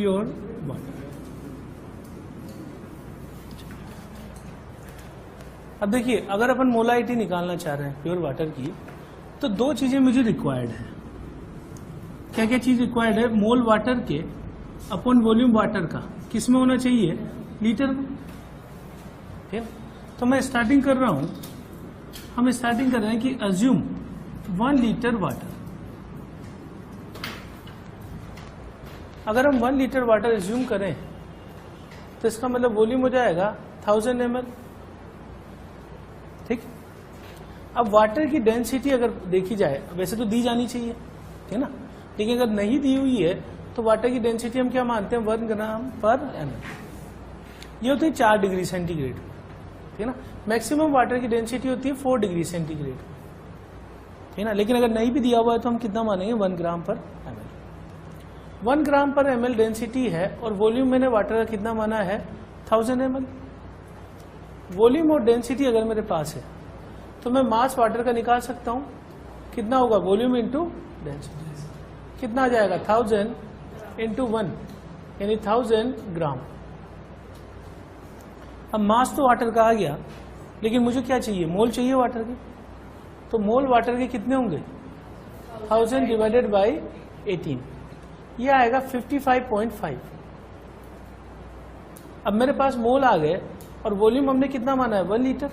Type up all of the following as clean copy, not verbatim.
Pure water. अब देखिए, अगर अपन मोलाइटी निकालना चाह रहे हैं प्योर वाटर की, तो दो चीजें मुझे रिक्वायर्ड है। क्या क्या चीज रिक्वायर्ड है? मोल वाटर के अपॉन वॉल्यूम वाटर का किस में होना चाहिए? लीटर में। ठीक है, तो मैं स्टार्टिंग कर रहा हूं, हम स्टार्टिंग कर रहे हैं कि अज्यूम 1 लीटर वाटर। अगर हम 1 लीटर वाटर अज्यूम करें तो इसका मतलब वॉल्यूम हो जाएगा 1000 ml। ठीक, अब वाटर की डेंसिटी अगर देखी जाए, वैसे तो दी जानी चाहिए, ठीक है ना, लेकिन अगर नहीं दी हुई है तो वाटर की डेंसिटी हम क्या मानते हैं? 1 ग्राम पर ml। ये होती है 4 डिग्री सेंटीग्रेड, ठीक है ना। मैक्सिमम वाटर की डेंसिटी होती है 4 डिग्री सेंटीग्रेड, ठीक है ना। लेकिन अगर नहीं भी दिया हुआ है तो हम कितना मानेंगे? 1 ग्राम पर ml। 1 ग्राम पर ml डेंसिटी है और वॉल्यूम मैंने वाटर का कितना माना है? 1000 ml। वॉल्यूम और डेंसिटी अगर मेरे पास है तो मैं मास वाटर का निकाल सकता हूं। कितना होगा? Volume into density. कितना आ जाएगा? 1000 इंटू 1, यानी 1000 ग्राम। अब मास तो वाटर का आ गया, लेकिन मुझे क्या चाहिए? मोल चाहिए वाटर के। तो मोल वाटर के कितने होंगे? 1000 डिवाइडेड बाई 18, ये आएगा 55.5। अब मेरे पास मोल आ गए और वॉल्यूम हमने कितना माना है? 1 लीटर।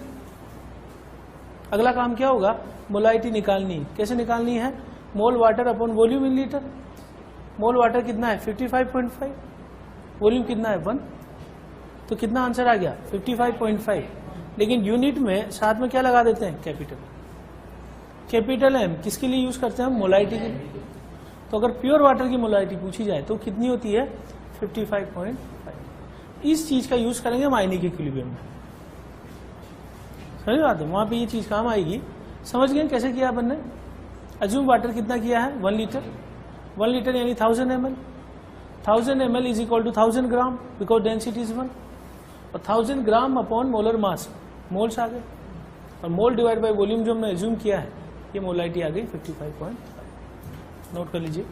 अगला काम क्या होगा? मोलाइटी निकालनी है। कैसे निकालनी है? मोल water upon volume in litre. Mole water कितना है? 55.5। वॉल्यूम कितना है? 1। तो कितना आंसर आ गया? 55.5। लेकिन यूनिट में साथ में क्या लगा देते हैं? कैपिटल। कैपिटल एम किसके लिए यूज करते हैं हम? मोलाइटी के लिए। तो अगर प्योर वाटर की मोलाइटी पूछी जाए तो कितनी होती है? 55.5। इस चीज का यूज करेंगे हम आयनिक इक्विलिब्रियम में। समझ बात है? वहां पे ये चीज काम आएगी। समझ गए कैसे किया अपन ने? अज्यूम वाटर कितना किया है? 1 लीटर। 1 लीटर यानी 1000 ml। 1000 ml is equal to 1000 gram, because density is 1। और 1000 gram upon molar mass, moles आ गए, और मोल डिवाइड बाय वॉल्यूम जो हमने एज्यूम किया है, ये मोलाइटी आ गई 55.5। नोट कर लीजिए।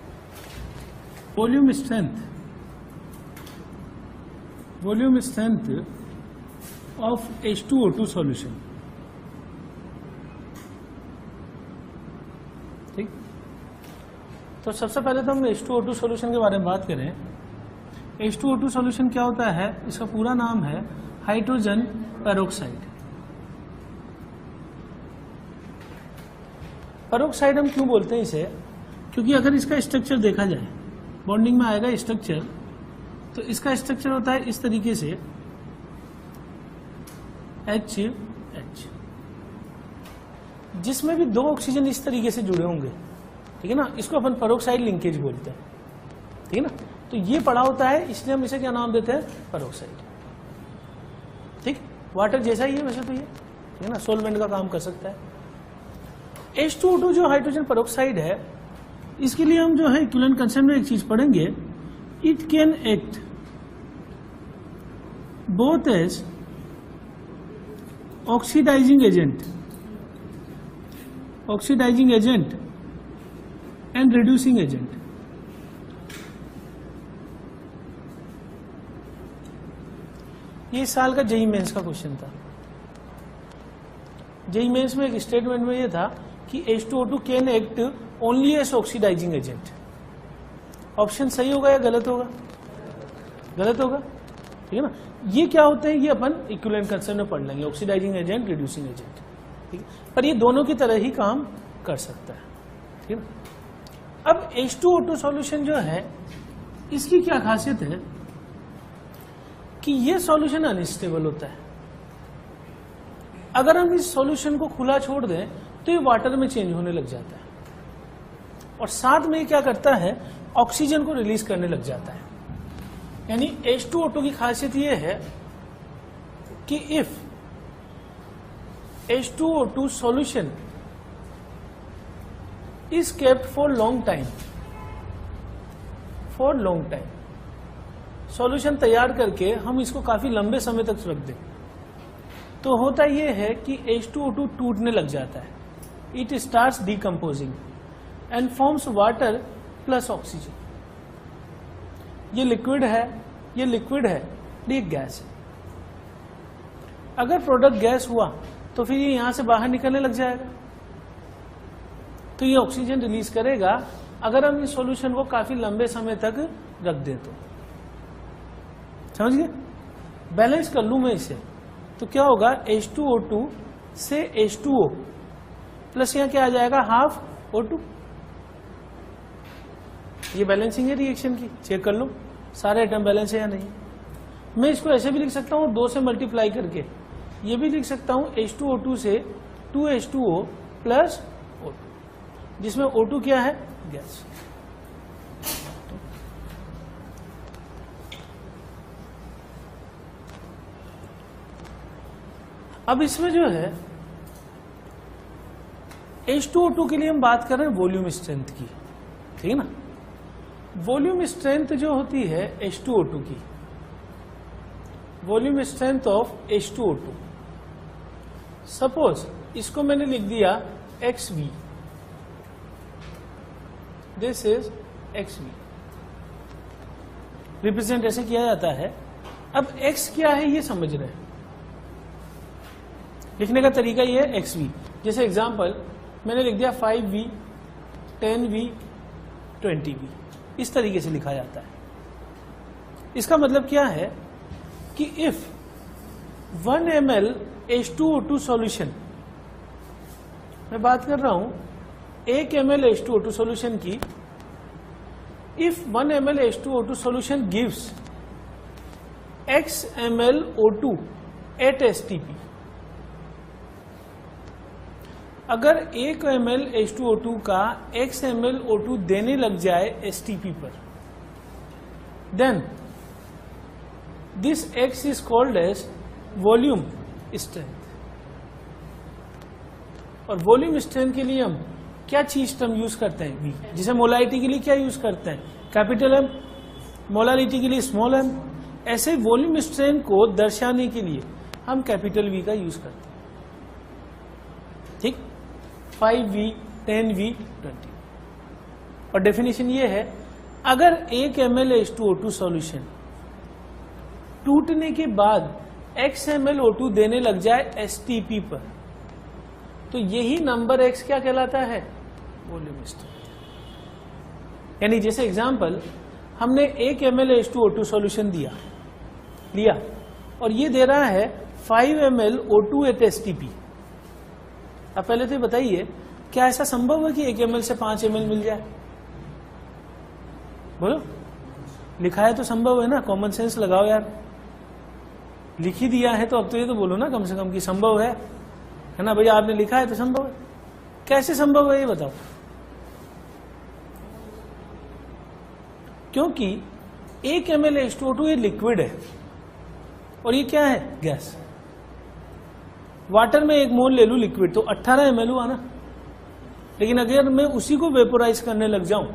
Volume strength of H2O2 solution. ठीक, तो सबसे पहले तो हम H2O2 सॉल्यूशन के बारे में बात करें। H2O2 सॉल्यूशन क्या होता है? इसका पूरा नाम है हाइड्रोजन पेरोक्साइड। पेरोक्साइड हम क्यों बोलते हैं इसे? क्योंकि अगर इसका स्ट्रक्चर देखा जाए, बॉन्डिंग में आएगा स्ट्रक्चर, तो इसका स्ट्रक्चर होता है इस तरीके से HH, जिसमें भी 2 ऑक्सीजन इस तरीके से जुड़े होंगे, ठीक है ना। इसको अपन पेरोक्साइड लिंकेज बोलते हैं, ठीक है ना। तो ये पड़ा होता है, इसलिए हम इसे क्या नाम देते हैं? पेरोक्साइड। ठीक, वाटर जैसा ही है वैसे तो ये, ठीक है ना, सोलवेंट का काम कर सकता है। H2O2 जो हाइड्रोजन पेरोक्साइड है, इसके लिए हम जो है इक्विवेलेंट कंसेप्ट में एक चीज पढ़ेंगे। It can act both as oxidising agent and reducing agent. ये इस साल का जेईई मेंस का क्वेश्चन था। जेईई मेंस में एक स्टेटमेंट में ये था कि H2O2 can act only as oxidising agent. Option सही होगा या गलत होगा? गलत होगा, ठीक है ना। ये क्या होते हैं? ये अपन इक्विवेलेंट कंसेप्ट में पढ़ लेंगे, ऑक्सीडाइजिंग एजेंट, रिड्यूसिंग एजेंट, ठीक है। पर ये दोनों की तरह ही काम कर सकता है, ठीक है ना। अब H2O2 सॉल्यूशन जो है, इसकी क्या खासियत है कि ये सॉल्यूशन अनस्टेबल होता है। अगर हम इस सॉल्यूशन को खुला छोड़ दें तो ये वाटर में चेंज होने लग जाता है, और साथ में क्या करता है? ऑक्सीजन को रिलीज करने लग जाता है। यानी H2O2 की खासियत ये है कि if H2O2 solution is kept for long time, solution तैयार करके हम इसको काफी लंबे समय तक रख दें, तो होता यह है कि H2O2 टूटने लग जाता है। It starts decomposing and forms water plus oxygen. ये लिक्विड है, ये लिक्विड है, ये गैस है। अगर प्रोडक्ट गैस हुआ तो फिर ये यहां से बाहर निकलने लग जाएगा, तो ये ऑक्सीजन रिलीज करेगा अगर हम इस सॉल्यूशन को काफी लंबे समय तक रख दें तो। समझ गए? बैलेंस कर लूं मैं इसे तो क्या होगा, H2O2 से H2O प्लस यहां क्या आ जाएगा, हाफ O2। ये बैलेंसिंग है रिएक्शन की, चेक कर लो सारे आइटम बैलेंस है या नहीं। मैं इसको ऐसे भी लिख सकता हूं 2 से मल्टीप्लाई करके, ये भी लिख सकता हूं H2O2 से 2H2O प्लस O2, जिसमें O2 क्या है, गैस। अब इसमें जो है H2O2 के लिए हम बात कर रहे हैं वॉल्यूम स्ट्रेंथ की, ठीक है ना। वॉल्यूम स्ट्रेंथ जो होती है H2O2 की, volume strength of H2O2, suppose इसको मैंने लिख दिया XV, this is XV, represent ऐसे किया जाता है। अब X क्या है ये समझ रहे हैं, लिखने का तरीका ये है XV। जैसे एग्जांपल मैंने लिख दिया 5V, 10V, 20V, इस तरीके से लिखा जाता है। इसका मतलब क्या है कि इफ 1 ml H2O2 सॉल्यूशन, मैं बात कर रहा हूं 1 ml H2O2 सॉल्यूशन की, if 1 ml H2O2 solution gives X ml O2 at STP, अगर 1 ml H2O2 का X ml O2 देने लग जाए STP पर, then this X is called as volume strength. और वॉल्यूम स्ट्रेंथ के लिए हम क्या चीज टर्म यूज करते हैं, V। जिसे मोलारिटी के लिए क्या यूज करते हैं, कैपिटल M, मोलारिटी के लिए स्मॉल m। ऐसे वॉल्यूम स्ट्रेंथ को दर्शाने के लिए हम कैपिटल V का यूज करते हैं, ठीक। 5V, 10V, 20। और डेफिनेशन ये है, अगर 1 ml H2O2 सॉल्यूशन टूटने के बाद X ml O2 देने लग जाए STP पर, तो यही नंबर X क्या कहलाता है, वॉल्यूम स्ट्रेंथ। यानी जैसे एग्जांपल हमने 1 ml H2O2 सॉल्यूशन लिया और ये दे रहा है 5 ml O2 at STP। अब पहले तो बताइए, क्या ऐसा संभव है कि 1 ml से 5 ml मिल जाए? बोलो, लिखा है तो संभव है ना, कॉमन सेंस लगाओ यार। लिख ही दिया है तो अब तो ये तो बोलो ना कम से कम कि संभव है ना भैया, आपने लिखा है तो संभव है। कैसे संभव है ये बताओ? क्योंकि 1 ml H2O2 ये लिक्विड है और ये क्या है, गैस। वाटर में 1 मोल ले लूं लिक्विड तो 18 ml हुआ ना, लेकिन अगर मैं उसी को वेपोराइज करने लग जाऊं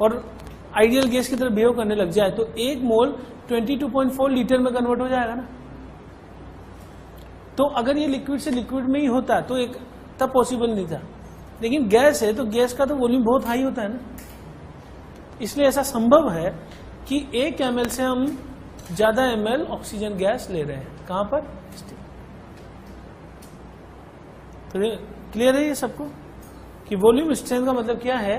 और आइडियल गैस की तरह बिहेव करने लग जाए तो 1 मोल 22.4 लीटर में कन्वर्ट हो जाएगा ना। तो अगर ये लिक्विड से लिक्विड में ही होता तो एक तब पॉसिबल नहीं था, लेकिन गैस है तो गैस का तो वॉल्यूम बहुत हाई होता है ना, इसलिए ऐसा संभव है कि 1 ml से हम ज्यादा ml ऑक्सीजन गैस ले रहे हैं। कहां पर, तो क्लियर है ये सबको कि वॉल्यूम स्ट्रेंथ का मतलब क्या है।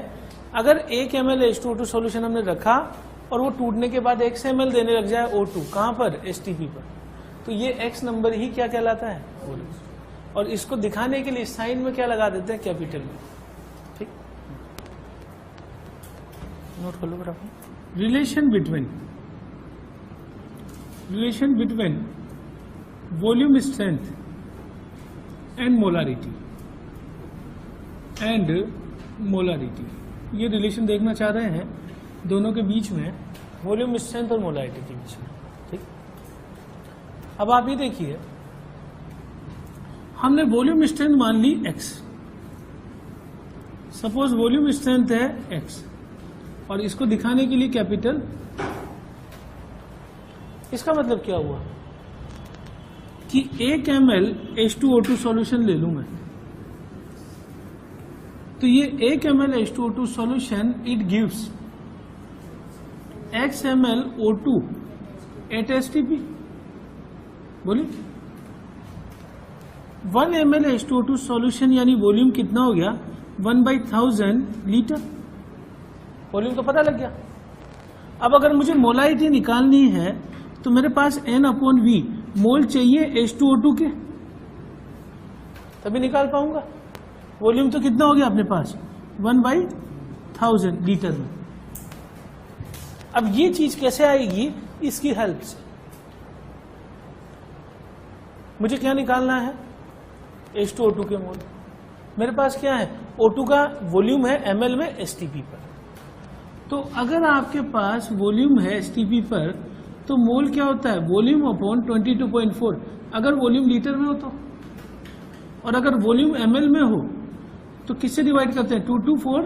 अगर 1 ml H2O2 सॉल्यूशन हमने रखा और वो टूटने के बाद X ml देने लग जाए O2, कहां पर, STP पर, तो ये X नंबर ही क्या कहलाता है, वॉल्यूम। और इसको दिखाने के लिए साइन में क्या लगा देते हैं, कैपिटल में, ठीक। नोट कर लो graph. Relation between volume strength and molarity, ये रिलेशन देखना चाह रहे हैं दोनों के बीच में, वॉल्यूम स्ट्रेंथ और मोलारिटी के बीच में, ठीक। अब आप ये देखिए, हमने वॉल्यूम स्ट्रेंथ मान ली X, सपोज वॉल्यूम स्ट्रेंथ है X और इसको दिखाने के लिए कैपिटल। इसका मतलब क्या हुआ कि 1 ml H2O2 सॉल्यूशन ले लूं मैं, तो ये 1 ml H2O2 solution it gives x ml O2 at STP, बोलिए 1 ml H2O2 सॉल्यूशन यानी वॉल्यूम कितना हो गया 1/1000 लीटर। वॉल्यूम तो पता लग गया। अब अगर मुझे मोलारिटी निकालनी है तो मेरे पास N/V मोल चाहिए H2O2 के, तभी निकाल पाऊंगा। वॉल्यूम तो कितना हो गया अपने पास 1/1000 लीटर में। अब ये चीज कैसे आएगी, इसकी हेल्प से। मुझे क्या निकालना है H2O2 के मोल। मेरे पास क्या है O2 का वॉल्यूम है ml में STP पर। तो अगर आपके पास वॉल्यूम है STP पर तो मोल क्या होता है वॉल्यूम अपॉन 22.4। अगर वॉल्यूम लीटर में हो तो, और अगर वॉल्यूम ml में हो तो किससे डिवाइड करते हैं 224।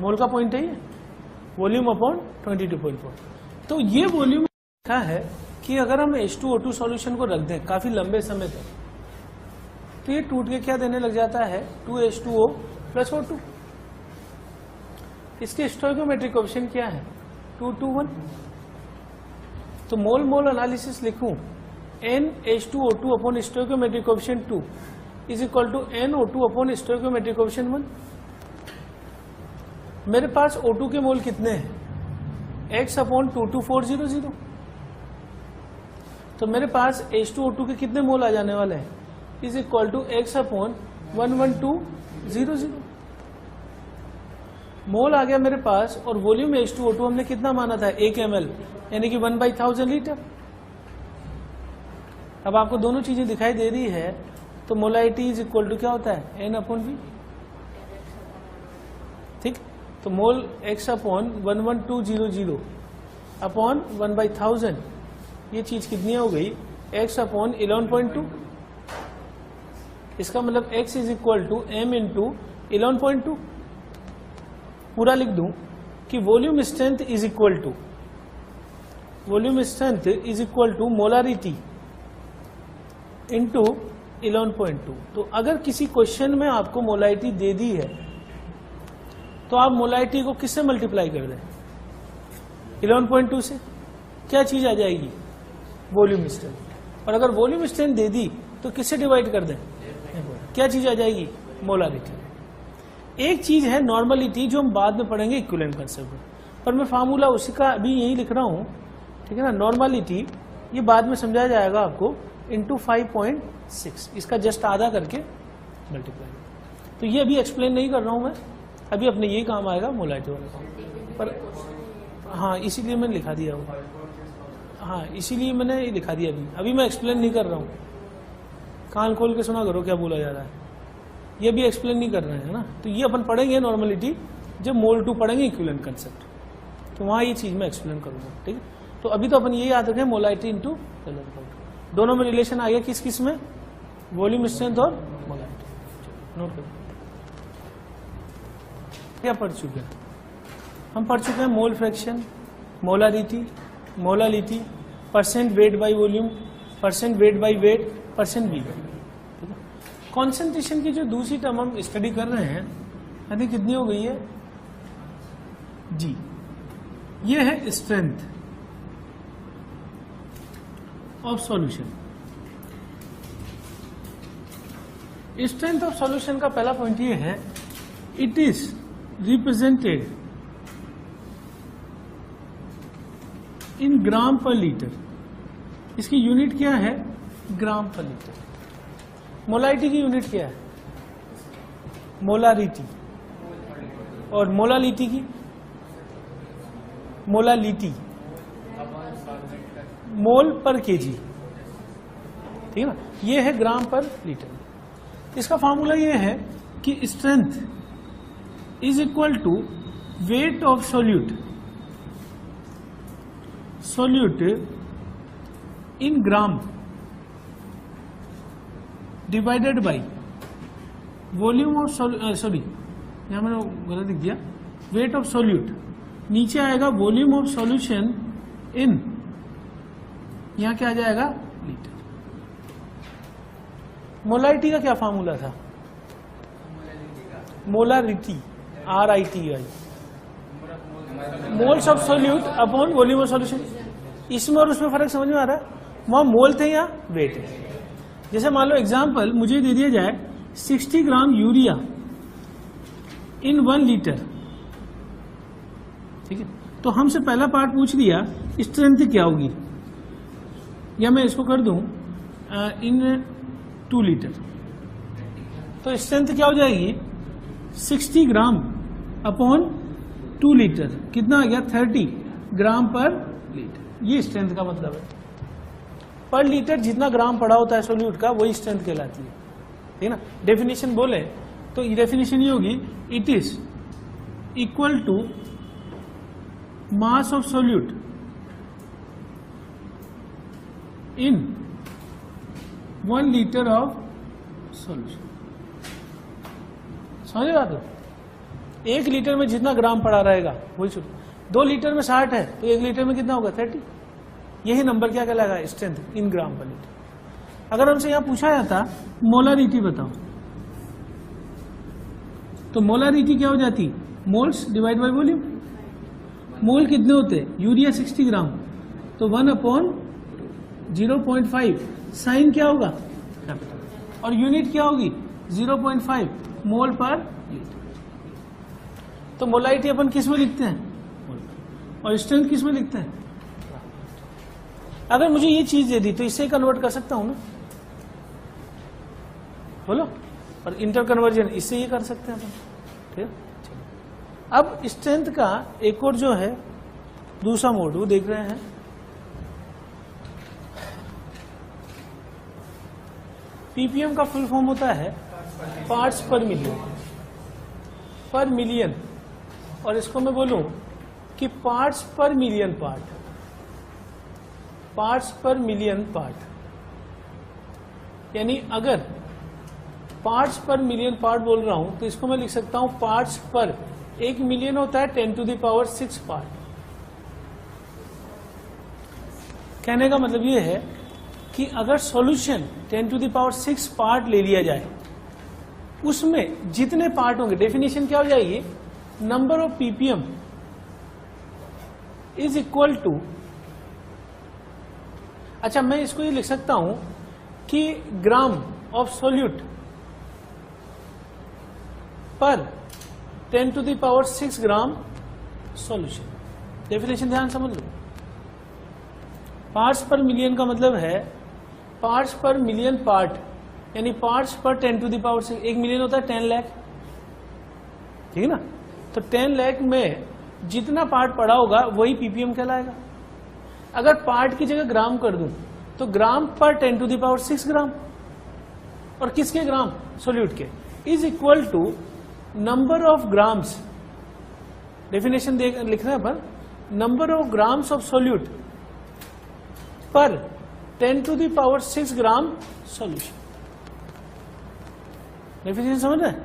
मोल का पॉइंट है ये, वॉल्यूम अपॉन 22.4। तो ये वॉल्यूम लिखा है कि अगर हम H2O2 सॉल्यूशन को रख दें काफी लंबे समय तक तो ये टूट के क्या देने लग जाता है 2H2O + O2। इसके स्टोइकोमेट्रिक कोएफिशिएंट क्या है 221। तो मोल मोल एनालिसिस लिखूं NH2O2 upon stoichiometric coefficient 2 is equal to NO2 upon stoichiometric coefficient 1। मेरे पास O2 के मोल कितने हैं x अपॉन 22400। तो मेरे पास H2O2 के कितने मोल आ जाने वाले हैं is equal to x upon 11200। Mole आ गया मेरे पास, और वॉल्यूम H2O2 हमने कितना माना था 1 ml यानी कि 1/1000 लीटर। अब आपको दोनों चीजें दिखाई दे रही है तो मोलारिटी इज इक्वल टू क्या होता है N/V। ठीक, तो मोल x अपॉन 11200 अपॉन 1/1000, ये चीज कितनी हो गई x अपॉन 11.2। इसका मतलब x is equal to m into 11.2। पूरा लिख दूं कि volume strength is equal to molarity into 11.2। तो अगर किसी क्वेश्चन में आपको मोलारिटी दे दी है तो आप मोलारिटी को किससे मल्टीप्लाई कर दें 11.2 से। क्या चीज आ जाएगी वॉल्यूम स्ट्रेंथ। और अगर वॉल्यूम स्ट्रेंथ दे दी तो किससे डिवाइड कर दें, क्या चीज आ जाएगी मोलारिटी। एक चीज है नॉर्मलिटी जो हम बाद में पढ़ेंगे इक्विवेलेंट कंसेप्ट में, पर मैं फार्मूला उसी का अभी यही लिख रहा हूं, ठीक है ना। नॉर्मलिटी ये बाद में समझाया जाएगा आपको इंटू 5.6, इसका जस्ट आधा करके मल्टीप्लाई। तो ये अभी एक्सप्लेन नहीं कर रहा हूं मैं, अभी अपने यही काम आएगा मोलारिटी वाला काम। पर हाँ इसीलिए मैंने लिखा दिया वो, हाँ इसीलिए मैंने ये लिखा दिया अभी मैं एक्सप्लेन नहीं कर रहा हूँ। कान खोल के सुना करो क्या बोला जा रहा है, ये भी एक्सप्लेन नहीं कर रहे हैं ना। तो ये अपन पढ़ेंगे नॉर्मलिटी जब मोल 2 पढ़ेंगे इक्विवेलेंट कंसेप्ट, तो वहाँ ये चीज मैं एक्सप्लेन करूंगा। ठीक है, तो अभी तो अपन ये याद रखें मोलारिटी इंटू दोनों में रिलेशन आ गया किस किस में, वॉल्यूम स्ट्रेंथ और मोलारिटी। नोट करो क्या पढ़ चुके हैं हम। पढ़ चुके हैं mole fraction, molarity, percent weight by volume, percent weight by weight, percent V. Concentration की जो दूसरी टर्म हम स्टडी कर रहे हैं यानी कितनी हो गई है जी, ये है strength of solution. Strength of solution का पहला पॉइंट ये है इट इज रिप्रेजेंटेड इन ग्राम पर लीटर। इसकी यूनिट क्या है ग्राम पर लीटर। मोलारिटी की यूनिट क्या है मोलारिटी, और मोलालिटी की मोलालिटी मोल पर केजी, ठीक है ना। ये है ग्राम पर लीटर। इसका फॉर्मूला ये है कि strength is equal to weight of solute in gram divided by volume of sorry यहां मैंने गलत लिख दिया, वेट ऑफ सोल्यूट नीचे आएगा वॉल्यूम ऑफ सॉल्यूशन इन, यहां क्या आ जाएगा लीटर। मोलारिटी का क्या फॉर्मूला था molarity RITI moles of solute upon volume of solution. इसमें और उसमें फर्क समझ में आ रहा है? वहां मोल थे या वेट है। जैसे मान लो एग्जाम्पल मुझे दे दिया जाए 60 ग्राम यूरिया इन 1 लीटर, ठीक है, तो हमसे पहला पार्ट पूछ लिया स्ट्रेंथ क्या होगी, या मैं इसको कर दूं इन 2 लीटर, तो स्ट्रेंथ क्या हो जाएगी 60 ग्राम अपॉन 2 लीटर, कितना आ गया 30 ग्राम पर लीटर। ये स्ट्रेंथ का मतलब है। पर लीटर जितना ग्राम पड़ा होता है सोल्यूट का वही स्ट्रेंथ कहलाती है, ठीक है ना। डेफिनेशन बोले तो डेफिनेशन ये होगी, it is equal to mass of solute in 1 litre of solution. समझ बात हो? 1 लीटर में जितना ग्राम पड़ा रहेगा वही सोल्यूट। 2 लीटर में 60 है तो 1 लीटर में कितना होगा 30। यही नंबर क्या कहलाएगा स्ट्रेंथ इन ग्राम पर लीटर। अगर हमसे यहां पूछा जाता मोलारिटी बताओ, तो मोलारिटी क्या हो जाती मोल्स डिवाइड बाय वॉल्यूम। मोल कितने होते यूरिया 60 ग्राम, तो 1 अपॉन 0.5, साइन क्या होगा कैपिटल, और यूनिट क्या होगी 0.5 मोल पर लीटर। तो मोलारिटी अपन किस में लिखते हैं और स्ट्रेंथ किस में लिखते हैं। अगर मुझे ये चीज दे दी तो इससे कन्वर्ट कर सकता हूं ना, बोलो, और इंटर कन्वर्जन इससे ये कर सकते हैं अपन, ठीक है। अब स्ट्रेंथ का एक और जो है दूसरा मोड वो देख रहे हैं, पीपीएम का फुल फॉर्म होता है पार्ट्स पर मिलियन, और इसको मैं बोलूं कि पार्ट्स पर मिलियन पार्ट, पार्ट्स पर मिलियन पार्ट, यानी अगर पार्ट्स पर मिलियन पार्ट बोल रहा हूं तो इसको मैं लिख सकता हूं पार्ट्स पर 1 मिलियन होता है 10⁶ पार्ट। कहने का मतलब ये है कि अगर सॉल्यूशन 10⁶ पार्ट ले लिया जाए, उसमें जितने पार्ट होंगे, डेफिनेशन क्या हो जाएगी, number of ppm is equal to, अच्छा मैं इसको ये लिख सकता हूं कि ग्राम ऑफ सोल्यूट पर 10⁶ ग्राम सॉल्यूशन। डेफिनेशन ध्यान समझ लो। पार्ट्स पर मिलियन का मतलब है पार्ट्स पर मिलियन पार्ट, यानी पार्ट्स पर 10⁶, 1 मिलियन होता है 10 लाख, ठीक है ना। तो 10 लाख में जितना पार्ट पड़ा होगा वही पीपीएम कहलाएगा। अगर पार्ट की जगह ग्राम कर दूं तो ग्राम पर 10⁶ ग्राम, और किसके ग्राम सोल्यूट के, is equal to number of grams, definition लिखना है पर number of grams of solute पर 10⁶ ग्राम सॉल्यूशन। डेफिनेशन समझ रहे हैं?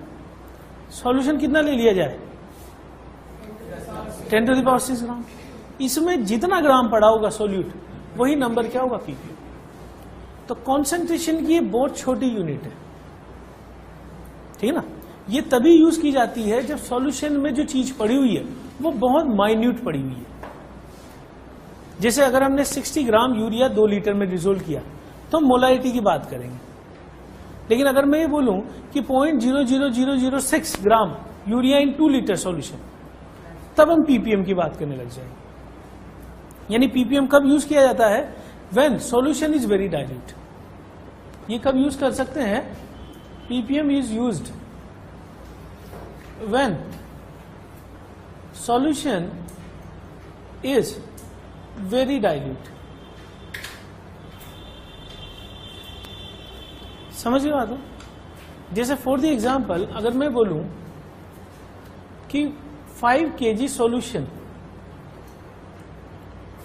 सॉल्यूशन कितना ले लिया जाए 10⁶ ग्राम, इसमें जितना ग्राम पड़ा होगा सोल्यूट वही नंबर क्या होगा पीपीएम। तो कॉन्सेंट्रेशन की ये बहुत छोटी यूनिट है, ठीक है ना। ये तभी यूज की जाती है जब सॉल्यूशन में जो चीज पड़ी हुई है वो बहुत माइन्यूट पड़ी हुई है। जैसे अगर हमने 60 ग्राम यूरिया 2 लीटर में डिसोल्व किया तो हम मोलारिटी की बात करेंगे, लेकिन अगर मैं ये बोलूं कि 0.00006 gram urea in 2 litre solution, तब हम पीपीएम की बात करने लग जाएंगे। यानी पीपीएम कब यूज किया जाता है, when solution is very dilute. ये कब यूज कर सकते हैं, ppm is used when solution is very dilute. समझ रहे हो बात हो? जैसे फॉर द एग्जाम्पल अगर मैं बोलूं कि 5 kg solution,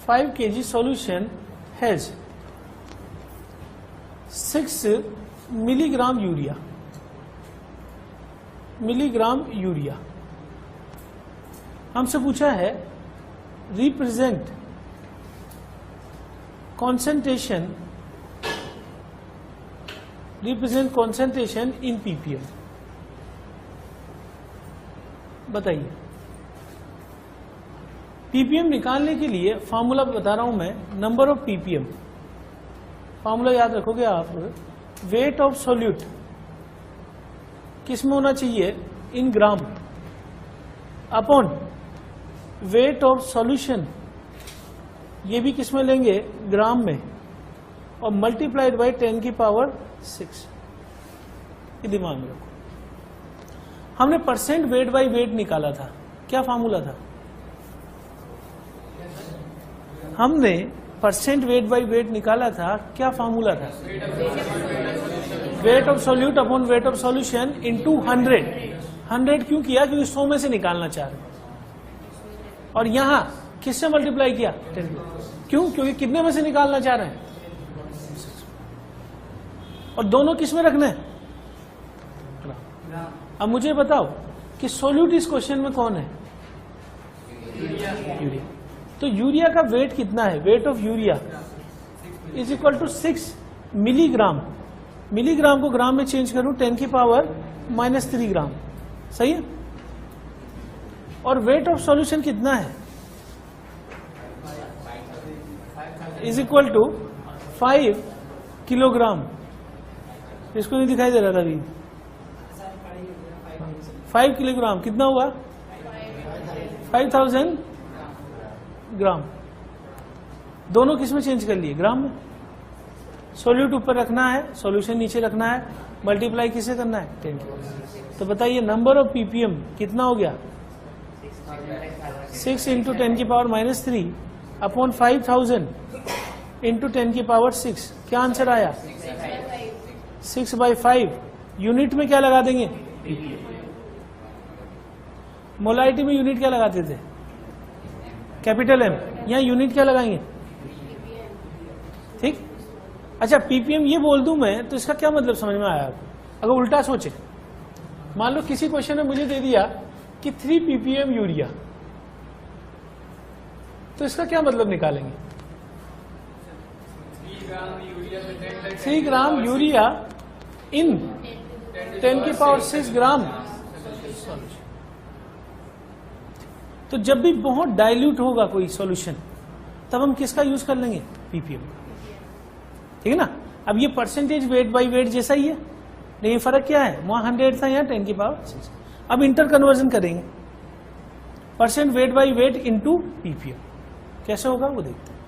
5 kg solution has 6 milligram urea, हमसे पूछा है रिप्रेजेंट concentration इन पीपीएम। बताइए पीपीएम निकालने के लिए फॉर्मूला बता रहा हूं मैं, नंबर ऑफ पीपीएम। फॉर्मूला याद रखोगे आप, वेट ऑफ सॉल्यूट किस में होना चाहिए, इन ग्राम, अपॉन वेट ऑफ सॉल्यूशन, ये भी किस में लेंगे, ग्राम में, और मल्टीप्लाइड बाय 10 की पावर 6। ये दिमाग में रखो। हमने परसेंट वेट बाय वेट निकाला था, क्या फॉर्मूला था, हमने परसेंट वेट बाय वेट निकाला था, क्या फॉर्मूला था, weight of solute upon weight of solution into 100। 100 क्यों किया, क्योंकि 100 में से निकालना चाह रहे, और यहां किससे मल्टीप्लाई किया, 10। क्यों, क्योंकि कितने में से निकालना चाह रहे हैं, और दोनों किस में रखने हैं। अब मुझे बताओ कि सोल्यूट इस क्वेश्चन में कौन है, यूरिया। तो यूरिया का वेट कितना है, weight of urea is equal to 6 milligram. Milligram को ग्राम में चेंज करूं 10 की पावर -3 ग्राम, सही है। और वेट ऑफ सॉल्यूशन कितना है, इज इक्वल टू 5 किलोग्राम। इसको नहीं दिखाई दे रहा था अभी, 5 किलोग्राम कितना हुआ, 5000 ग्राम। दोनों किस में चेंज कर लिए, ग्राम में। सोल्यूट ऊपर रखना है, सॉल्यूशन नीचे रखना है, मल्टीप्लाई किसे करना है, 10। तो बताइए नंबर ऑफ पीपीएम कितना हो गया, 6 इंटू 10 की पावर -3 अपॉन 5000 इंटू 10 की पावर 6। क्या आंसर आया, 6/5। यूनिट में क्या लगा देंगे, मोलारिटी में यूनिट क्या लगाते थे, कैपिटल एम। यहां यूनिट क्या लगाएंगे, ठीक। अच्छा, पीपीएम ये बोल दूं मैं तो इसका क्या मतलब समझ में आया आपको। अगर उल्टा सोचे, मान लो किसी क्वेश्चन ने मुझे दे दिया कि 3 पीपीएम यूरिया, तो इसका क्या मतलब निकालेंगे, 3 ग्राम यूरिया इन 10 की पावर 6 ग्राम। तो जब भी बहुत डाइल्यूट होगा कोई सॉल्यूशन, तब हम किसका यूज कर लेंगे, पीपीएम, ठीक है ना। अब ये परसेंटेज वेट बाय वेट जैसा ही है, लेकिन फर्क क्या है, वहां 100 था, यहाँ 10 की पावर 6। अब इंटर कन्वर्जन करेंगे, percent weight by weight into ppm, कैसे होगा वो देखते हैं।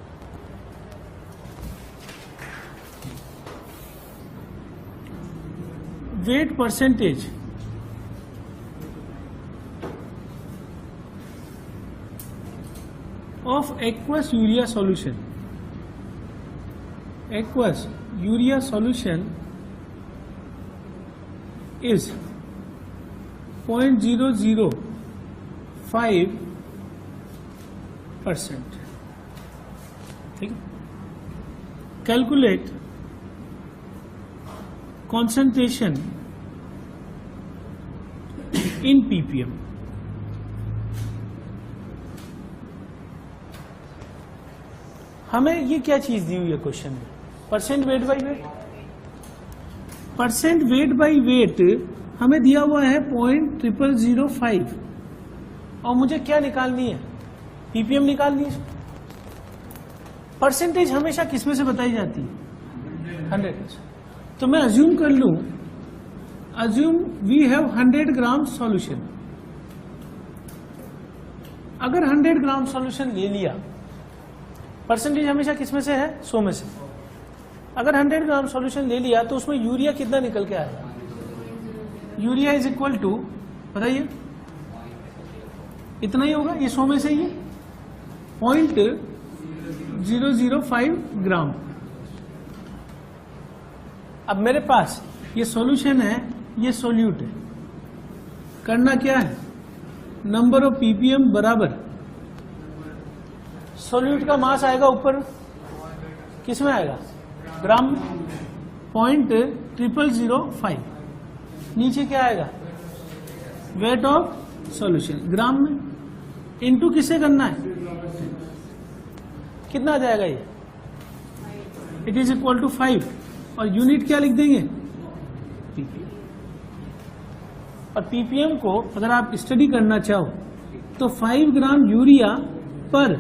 Wait percentage of aqueous urea solution, aqueous urea solution is 0.005%, ठीक। Calculate concentration in ppm। हमें ये क्या चीज दी हुई है क्वेश्चन में, percent weight by weight. Percent weight by wait हमें दिया हुआ है 0.0005, और मुझे क्या निकालनी है, पीपीएम निकालनी है। परसेंटेज हमेशा किसमें से बताई जाती है, 100। तो मैं अज्यूम कर लूं, assume we have 100 gram solution. अगर 100 ग्राम सॉल्यूशन ले लिया, परसेंटेज हमेशा किसमें से है, 100 में से। अगर 100 ग्राम सॉल्यूशन ले लिया तो उसमें यूरिया कितना निकल के आएगा, यूरिया इज इक्वल टू, बताइए इतना ही होगा, ये 100 में से ही है, 0.005 ग्राम। अब मेरे पास ये सॉल्यूशन है, ये सोल्यूट है, करना क्या है, नंबर ऑफ पीपीएम बराबर सोल्यूट का मास आएगा ऊपर, किस में आएगा, ग्राम में, 0.0005। नीचे क्या आएगा, वेट ऑफ सॉल्यूशन ग्राम में, इनटू किसे करना है, कितना आ जाएगा ये, इट इज इक्वल टू 5, और यूनिट क्या लिख देंगे, पीपीएम। और पीपीएम को अगर आप स्टडी करना चाहो तो 5 ग्राम यूरिया पर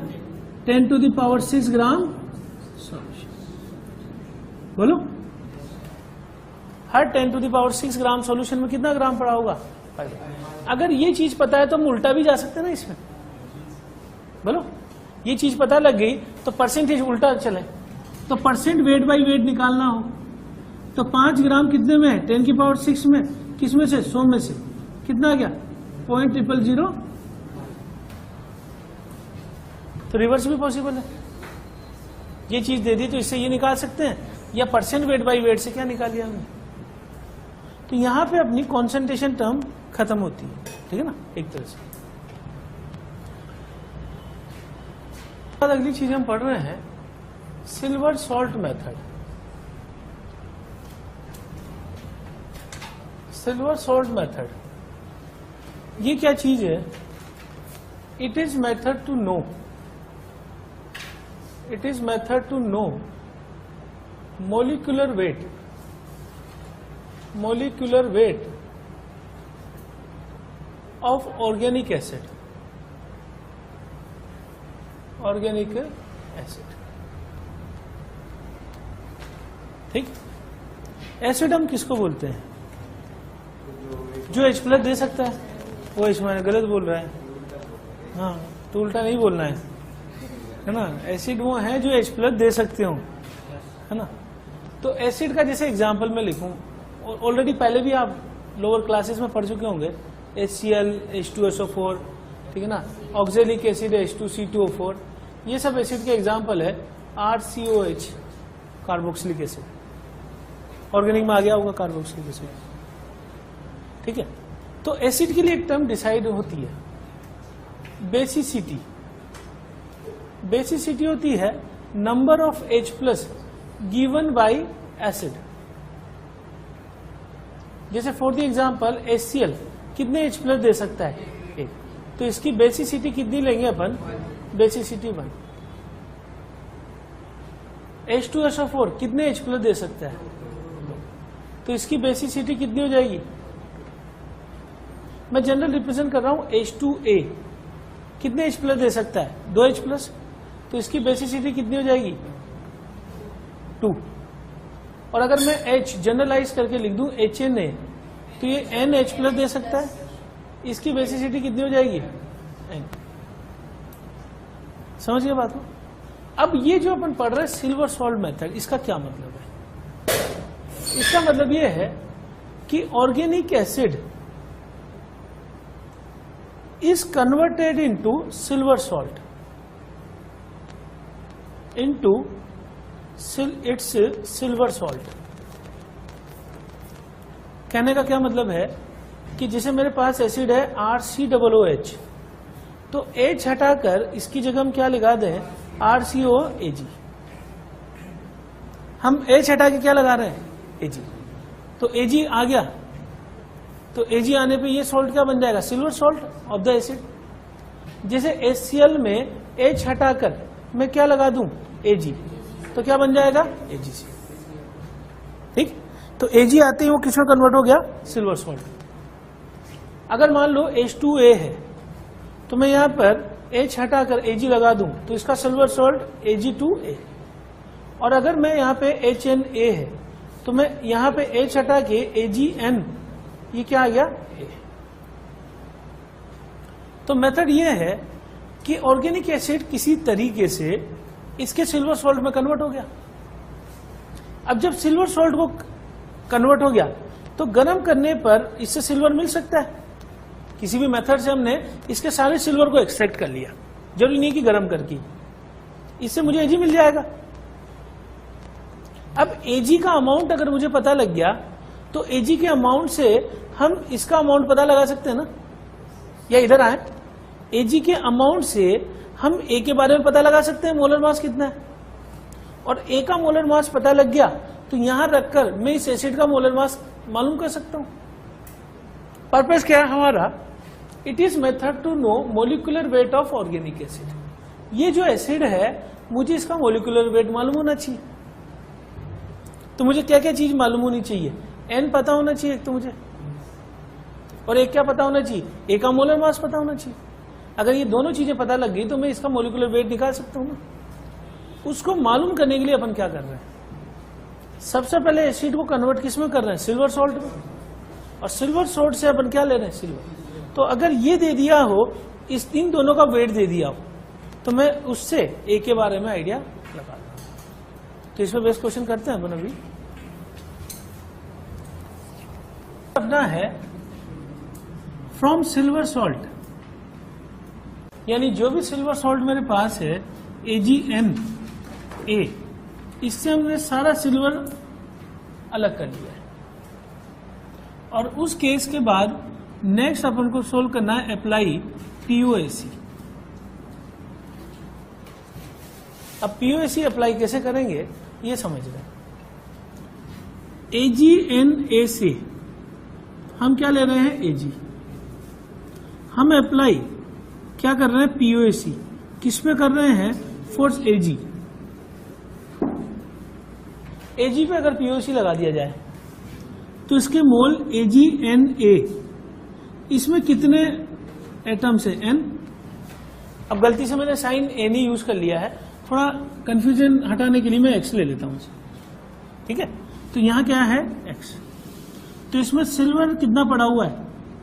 10⁶ ग्राम सॉल्यूशन। बोलो, हर 10⁶ ग्राम सॉल्यूशन में कितना ग्राम पड़ा होगा? 5। अगर ये चीज पता है तो हम उल्टा भी जा सकते हैं ना इसमें। बोलो, ये चीज पता लग गई तो परसेंटेज उल्टा चले, तो परसेंट वेट बाई वेट निकालना हो तो 5 ग्राम कितने में है? 10⁶ में, किस में से? 100 में से। कितना आ गया? 0.000। तो रिवर्स भी पॉसिबल है। ये चीज दे दी तो इससे ये निकाल सकते हैं, या परसेंट वेट बाई वेट से क्या निकाल लिया हमने। तो यहां पे अपनी कॉन्सेंट्रेशन टर्म खत्म होती है, ठीक है ना, एक तरह से। अगली चीज हम पढ़ रहे हैं silver salt method. Silver salt method ये क्या चीज है? It is method to know, it is method to know molecular weight, molecular weight of organic acid, organic acid। ठीक, एसिड हम किसको बोलते हैं? जो H+ दे सकता है। वो मैंने गलत बोल रहा है, हाँ, तो उल्टा नहीं बोलना है ना। एसिड वो है जो H+ दे सकते हो, है ना। तो एसिड का जैसे एग्जाम्पल मैं लिखूं, ऑलरेडी पहले भी आप लोअर क्लासेस में पढ़ चुके होंगे, HCl, H2SO4, ठीक है ना, ऑक्जेलिक एसिड H2C2O4, ये सब एसिड के एग्जाम्पल है। RCOH, कार्बोक्सिलिक एसिड, ऑर्गेनिक में आ गया होगा कार्बोक्सिलिक एसिड, ठीक है। तो एसिड के लिए एक टर्म डिसाइड होती है, बेसिसिटी। बेसिसिटी होती है number of H+ given by acid. जैसे फॉर द एग्जाम्पल HCl कितने H+ दे सकता है? 1। तो इसकी बेसिसिटी कितनी लेंगे अपन? बेसिसिटी 1। H2SO4 कितने H+ दे सकता है? तो इसकी बेसिसिटी कितनी हो जाएगी? मैं जनरल रिप्रेजेंट कर रहा हूं। H2A कितने H+ दे सकता है? 2 H+। तो इसकी बेसिसिटी कितनी हो जाएगी? 2। और अगर मैं H जनरलाइज करके लिख दूं HNA, तो ये N H+ दे सकता है, इसकी बेसिसिटी कितनी हो जाएगी? N। समझ गए बात को? अब ये जो अपन पढ़ रहे हैं सिल्वर सॉल्ट मेथड, इसका क्या मतलब है? इसका मतलब ये है कि organic acid is converted into silver salt, into its silver salt. कहने का क्या मतलब है कि जैसे मेरे पास एसिड है RCOOH, तो H हटाकर इसकी जगह हम क्या लगा दें? RCOAG। हम H हटा के क्या लगा रहे हैं? Ag। तो Ag आ गया, तो Ag आने पे ये सॉल्ट क्या बन जाएगा? Silver salt of the acid. जैसे HCl में H हटाकर मैं क्या लगा दूं? Ag, तो क्या बन जाएगा? AgC। ठीक, तो Ag आते ही वो किसमें कन्वर्ट हो गया? Silver salt. अगर मान लो H2A है, तो मैं यहां पर H हटाकर Ag लगा दूं तो इसका सिल्वर सॉल्ट Ag2A। और अगर मैं यहां पे HNA है, तो मैं यहां पे H हटा के AgN, ये क्या आ गया? A। तो मेथड ये है कि ऑर्गेनिक एसिड किसी तरीके से इसके सिल्वर सॉल्ट में कन्वर्ट हो गया। अब जब सिल्वर सॉल्ट को कन्वर्ट हो गया तो गर्म करने पर इससे सिल्वर मिल सकता है। किसी भी मेथड से हमने इसके सारे सिल्वर को एक्सट्रैक्ट कर लिया, जरूरी नहीं कि गर्म करके, इससे मुझे Ag मिल जाएगा। अब Ag का अमाउंट अगर मुझे पता लग गया तो Ag के अमाउंट से हम इसका अमाउंट पता लगा सकते हैं ना, या इधर आए, Ag के अमाउंट से हम A के बारे में पता लगा सकते हैं मोलर मास कितना है, और A का मोलर मास पता लग गया तो यहां रखकर मैं इस एसिड का मोलर मास मालूम कर सकता हूं। पर्पस क्या है हमारा? It is method to know molecular weight of organic acid. ये जो एसिड है मुझे इसका मोलिकुलर वेट मालूम होना चाहिए। तो मुझे क्या क्या चीज मालूम होनी चाहिए? N पता होना चाहिए एक तो मुझे, और एक क्या पता होना चाहिए? A का मोलर मास पता होना चाहिए। अगर ये दोनों चीजें पता लग गई तो मैं इसका मोलिकुलर वेट निकाल सकता हूं ना। उसको मालूम करने के लिए अपन क्या कर रहे हैं, सबसे पहले एसिड को कन्वर्ट किस में कर रहे हैं, सिल्वर सॉल्ट में, और सिल्वर सॉल्ट से अपन क्या ले रहे हैं, सिल्वर। तो अगर ये दे दिया हो, इन दोनों का वेट दे दिया हो, तो मैं उससे ए के बारे में आइडिया लगा लूं। तो इसमें बेस्ट क्वेश्चन करते हैं अपन अभी। अपना है फ्रॉम सिल्वर सॉल्ट, यानी जो भी सिल्वर सॉल्ट मेरे पास है AgNA, इससे हमने सारा सिल्वर अलग कर लिया है। और उस केस के बाद नेक्स्ट अपन को सोल्व करना है अप्लाई POAC। अब POAC अप्लाई कैसे करेंगे ये समझ रहे हैं। AgNA से हम क्या ले रहे हैं, Ag। हम अप्लाई क्या कर रहे हैं, POAC। किस में कर रहे हैं, फोर्स Ag। Ag पे अगर POAC लगा दिया जाए तो इसके मोल AgNA, इसमें कितने एटम्स है, N। अब गलती से मैंने साइन N ही यूज कर लिया है, थोड़ा कंफ्यूजन हटाने के लिए मैं X ले लेता हूं, ठीक है। तो यहां क्या है, X। तो इसमें सिल्वर कितना पड़ा हुआ है,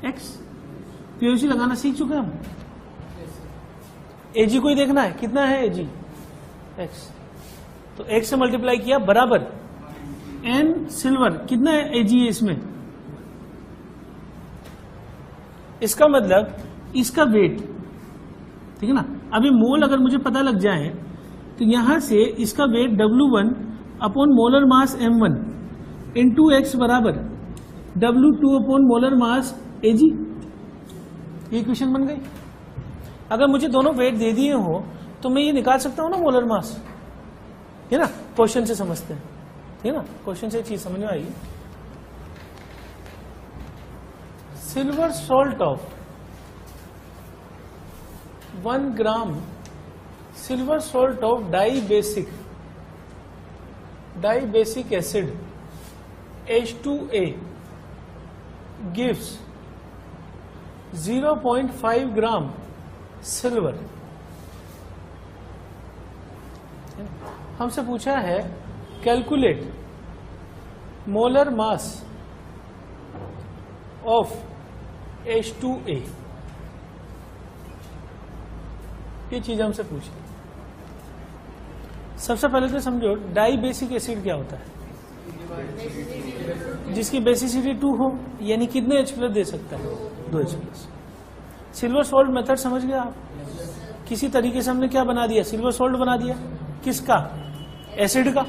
X। POAC लगाना सीख चुके हैं हम। Ag को ही देखना है, कितना है Ag, X। तो X से मल्टीप्लाई किया बराबर N सिल्वर, कितना है Ag है इसमें। इसका मतलब इसका वेट, ठीक है ना। अभी मोल अगर मुझे पता लग जाए तो यहां से इसका weight W1 upon molar mass M1 into X बराबर W2 upon molar mass Ag। ये इक्वेशन बन गई। अगर मुझे दोनों वेट दे दिए हो तो मैं ये निकाल सकता हूं ना, मोलर मास, है ना। क्वेश्चन से समझते हैं, ठीक है ना। क्वेश्चन से चीज समझ में आएगी। Silver salt of 1 gram, silver salt of dibasic acid H2A gives 0.5 gram silver. हमसे पूछा है calculate molar mass of H2A। ये चीज हमसे पूछी। सबसे पहले तो समझो डाइबेसिक एसिड क्या होता है, जिसकी बेसिसिटी 2 हो, यानी कितने H+ दे सकता है, 2 H+। सिल्वर सॉल्ट मेथड समझ गया आप। किसी तरीके से हमने क्या बना दिया, सिल्वर सॉल्ट बना दिया, किसका, एसिड का।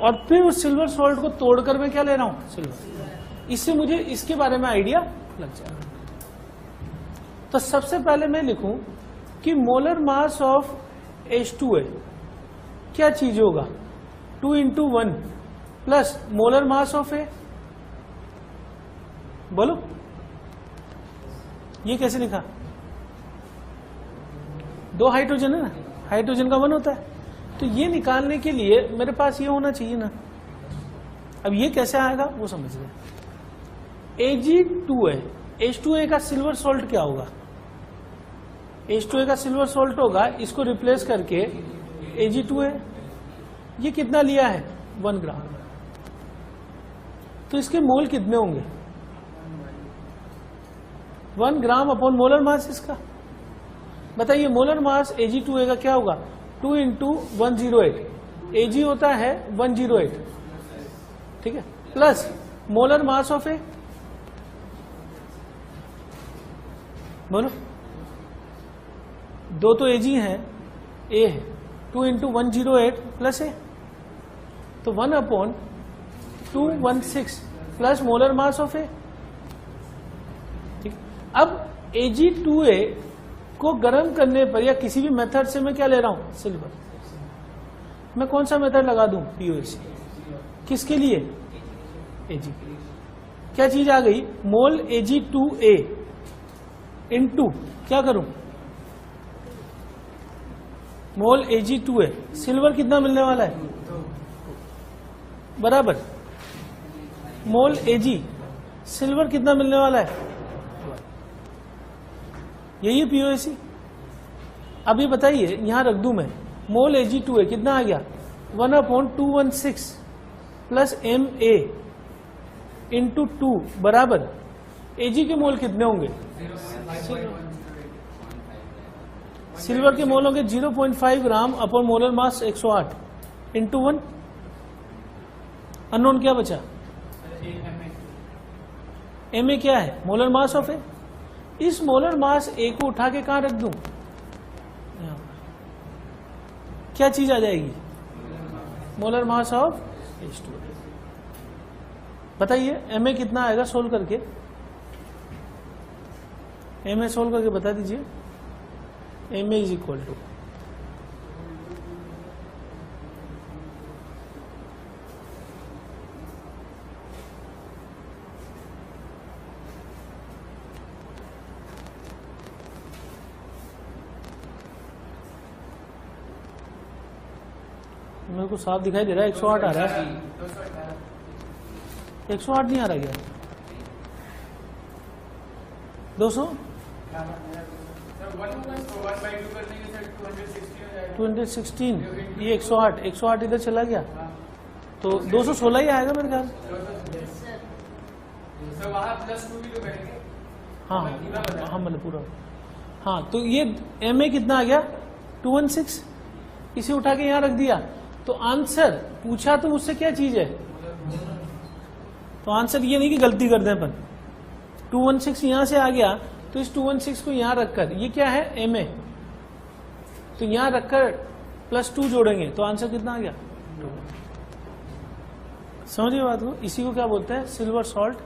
और फिर उस सिल्वर सॉल्ट को तोड़कर मैं क्या ले रहा हूं, सिल्वर। इससे मुझे इसके बारे में आइडिया लग जाएगा। तो सबसे पहले मैं लिखूं कि मोलर मास ऑफ H2A क्या चीज होगा, 2 × 1 plus molar mass of A। बोलो ये कैसे लिखा, 2 हाइड्रोजन है ना, हाइड्रोजन का 1 होता है। तो ये निकालने के लिए मेरे पास ये होना चाहिए ना। अब ये कैसे आएगा वो समझ रहे। Ag2A, H2A का सिल्वर सॉल्ट क्या होगा, H2A का सिल्वर सॉल्ट होगा, इसको रिप्लेस करके Ag2A। ये कितना लिया है, 1 ग्राम। तो इसके मोल कितने होंगे, 1 ग्राम अपॉन मोलर मास इसका। बताइए मोलर मास Ag2A का क्या होगा, 2 × 108। Ag होता है 108, ठीक है, plus molar mass of A। बोलो, 2 तो Ag है, A है, 2 × 108 प्लस A, तो 1/216 plus molar mass of A। ठीक, अब Ag2A को गर्म करने पर या किसी भी मेथड से मैं क्या ले रहा हूं, सिल्वर। मैं कौन सा मेथड लगा दूं, POAC। किसके लिए, Ag। क्या चीज आ गई, मोल Ag2A इंटू क्या करूं, मोल Ag2A। सिल्वर कितना मिलने वाला है, बराबर मोल Ag, सिल्वर कितना मिलने वाला है, यही है POAC। अब ये बताइए, यहां रख दूं मैं, मोल Ag2 है, कितना आ गया 1/216 प्लस MA इंटू 2 बराबर Ag के मोल कितने होंगे? सिल्वर के मोल होंगे 0.5 ग्राम अपॉन मोलर मास 108 इंटू 1। अननोन क्या बचा? MA क्या है? मोलर मास ऑफ ए। इस मोलर मास ए को उठा के कहां रख दूं? क्या चीज आ जाएगी? Molar mass of H2। बताइए MA कितना आएगा सोल्व करके? MA सोल्व करके बता दीजिए। MA इज इक्वल टू मेरे को साफ दिखाई दे रहा है 108 आ रहा है। 108 नहीं आ रहा क्या? 200 216 ये 108 इधर चला गया तो 216 ही आएगा मेरे ख्याल। हाँ हाँ मतलब पूरा। हाँ तो ये MA कितना आ गया 216, इसे उठा के यहाँ रख दिया। तो आंसर पूछा तो मुझसे क्या चीज है, तो आंसर ये नहीं कि गलती कर दें अपन। 216 यहां से आ गया तो इस 216 को यहां रखकर ये क्या है MA, तो यहां रखकर +2 जोड़ेंगे तो आंसर कितना आ गया? समझिए बात को, इसी को क्या बोलते हैं सिल्वर सॉल्ट।